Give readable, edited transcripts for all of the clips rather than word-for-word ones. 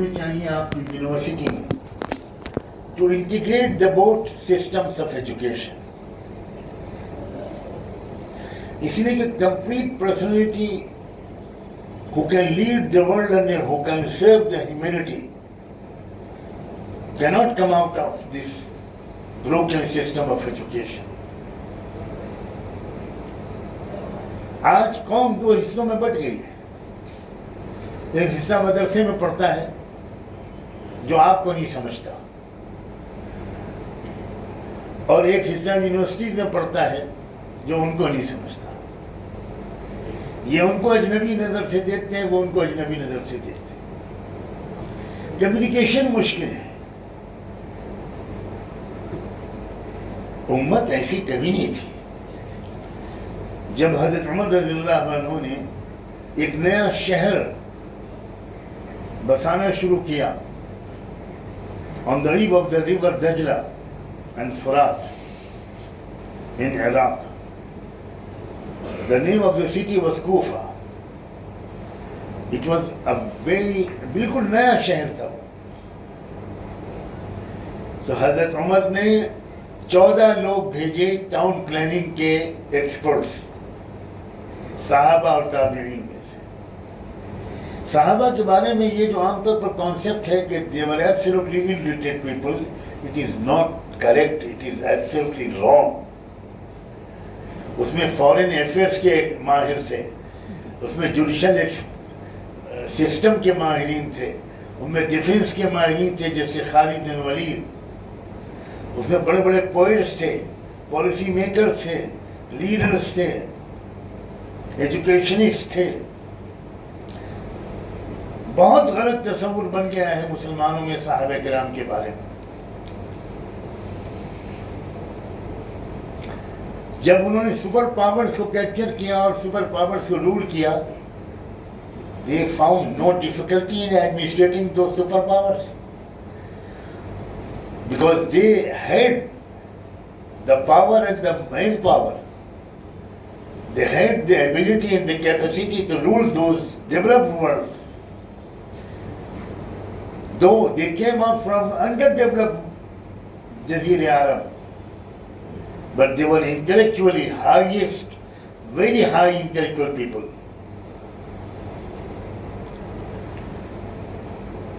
होने चाहिए आपकी यूनिवर्सिटी में to integrate the both systems of education. इसलिए कि complete personality who can lead the world and who can serve the humanity cannot come out of this broken system of education. आज कौम दो हिस्सों में बट गई है। एक हिस्सा मदरसे में पढ़ता है जो आपको नहीं समझता, और एक हिस्सा यूनिवर्सिटी में पढ़ता है जो उनको नहीं समझता। ये उनको अजनबी नजर से देखते हैं, वो उनको अजनबी नजर से देखते हैं। कम्युनिकेशन मुश्किल है। उम्मत ऐसी कभी नहीं थी। जब हजरत उमर रज़ियल्लाहु अन्हु ने एक नया शहर बसाना शुरू किया on the eve of the river दजला एंड फुरात in Iraq, the name of the city was Kufa. It was a very बिल्कुल नया शहर था। तो हजरत उमर ने 14 लोग भेजे टाउन प्लानिंग के एक्सपर्ट्स, साहबा और ताबीईन में से। साहबा के बारे में ये जो आमतौर पर कॉन्सेप्ट है कि they were absolutely illiterate people, it is not correct, it is absolutely wrong। उसमें फॉरेन अफेयर्स के माहिर थे, उसमें जुडिशल सिस्टम के माहिरीन थे, उनमें डिफेंस के माहिरीन थे जैसे खालिद बिन वलीद, उसमें बड़े बड़े पोइट्स थे, पॉलिसी मेकर्स थे, लीडर्स थे, एजुकेशनिस्ट थे। बहुत गलत तस्वुर बन गया है मुसलमानों में साहबे किराम के बारे में। जब उन्होंने सुपर पावर्स को कैप्चर किया और सुपर पावर्स को रूल किया, they found no difficulty in administrating those super powers because they had the power and the main power. They had the ability and the capacity to rule those developed worlds. Though they came out from underdeveloped Jazir Arab, but they were intellectually highest, very high intellectual people.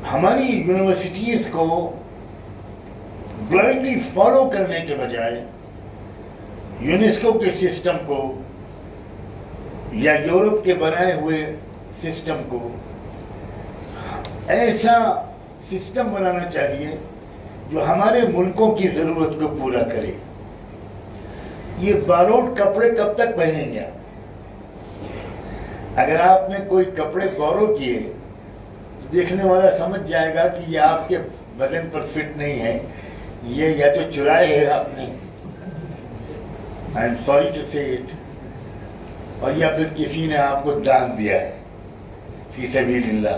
हमारी universities को blindly follow करने के बजाय UNESCO के system को या Europe के बनाए हुए सिस्टम को ऐसा सिस्टम बनाना चाहिए जो हमारे मुल्कों की जरूरत को पूरा करे। ये बारोट कपड़े कब तक पहनेंगे आप? अगर आपने कोई कपड़े गौरव किए तो देखने वाला समझ जाएगा कि ये आपके बदन पर फिट नहीं है, ये या तो चुराए है आपने, आई एम सॉरी टू से इट, और या फिर किसी ने आपको दान दिया है फी सबीलिल्लाह।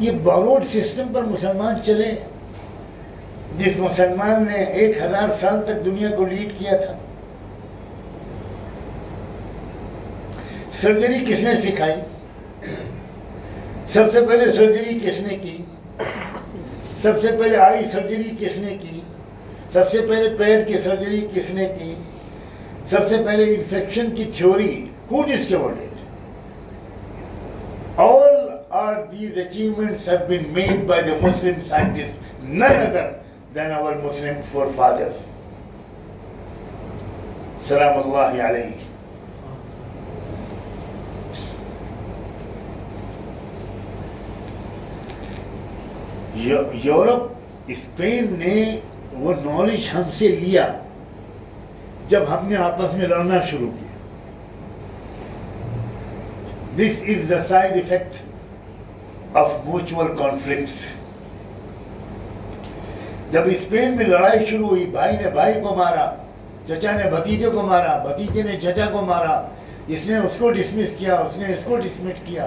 ये बारोट सिस्टम पर मुसलमान चले, जिस मुसलमान ने 1000 साल तक दुनिया को लीड किया था। सर्जरी किसने सिखाई? सबसे पहले सर्जरी किसने की? सबसे पहले आई सर्जरी किसने की? सबसे पहले पैर की सर्जरी किसने की? सबसे पहले इन्फेक्शन की theory who discovered it? All are these achievements have been made by the Muslim scientists, none other than our Muslim forefathers. Salamullahi alayhi. Europe, Spain ने वो नॉलेज हमसे लिया जब हमने आपस में लड़ना शुरू किया। This is the side effect of mutual conflicts. जब स्पेन में लड़ाई शुरू हुई, भाई ने भाई को मारा, चचा ने भतीजे को मारा, भतीजे ने चचा को मारा, इसने उसको डिसमिस किया, उसने इसको डिसमिस किया।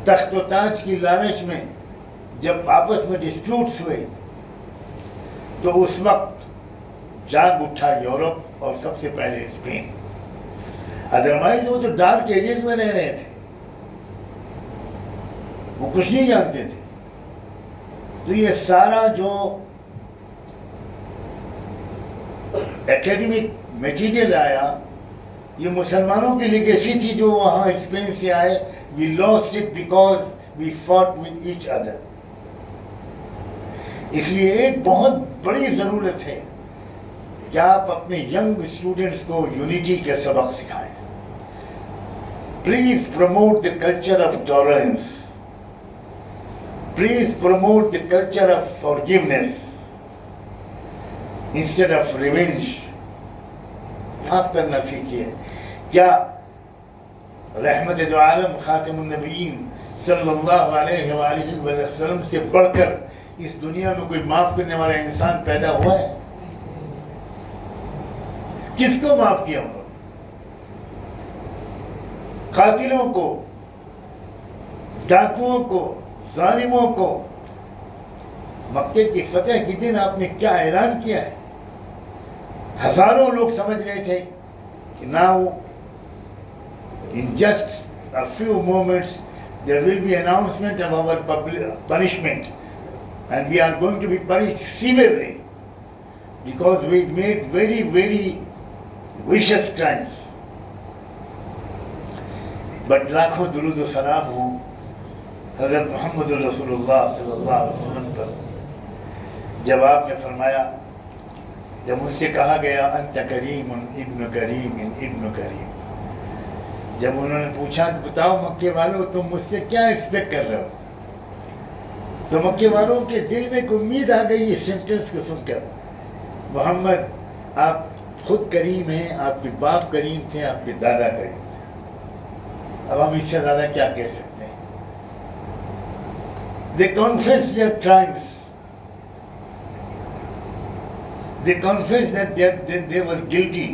तख्त व ताज की लालच में जब आपस में डिस्प्यूट्स हुए तो उस वक्त जाग उठा यूरोप और सबसे पहले स्पेन। अदरवाइज वो तो डार्क एजेस में रह रहे थे, वो कुछ नहीं जानते थे। तो ये सारा जो एकेडमिक मटेरियल आया, ये मुसलमानों की लेगेसी थी जो वहाँ स्पेन से आए। We lost it because we fought with each other. इसलिए एक बहुत बड़ी ज़रूरत है कि आप अपने यंग स्टूडेंट्स को यूनिटी के सबक सिखाएं। Please promote the culture of tolerance, please promote the culture of forgiveness instead of revenge. माफ करना सीखिए। क्या रहमत दो आलम खातिमुन नबीयीन सल्लल्लाहु अलैहि वसल्लम से बढ़कर इस दुनिया में कोई माफ करने वाला इंसान पैदा हुआ है? किसको माफ किया उन्होंने? कातिलों को, डाकुओं को, जालिमों को। मक्के की फतह के दिन आपने क्या ऐलान किया है? हजारों लोग समझ रहे थे कि now in just a few moments there will be announcement of our punishment and we are going to be punished severely because we made very, very vicious crimes. But लाखों दुरूद व सलाम हो हज़रत मोहम्मद रसूलुल्लाह सल्लल्लाहु अलैहि वसल्लम पर। जब आपने फरमाया, जब उनसे कहा गया अंत करीम इब्न करीम इब्न करीम, जब उन्होंने पूछा कि बताओ मक्के वालों तुम मुझसे क्या एक्सपेक्ट कर रहे हो, तो मक्के वालों के दिल में एक उम्मीद आ गई इस सेंटेंस को सुनकर। मोहम्मद आप खुद करीम हैं, आपके बाप करीम थे, आपके दादा करीम थे, अब हम इससे ज़्यादा क्या कह सकते हैं? They confessed their crimes. They confessed that they were guilty.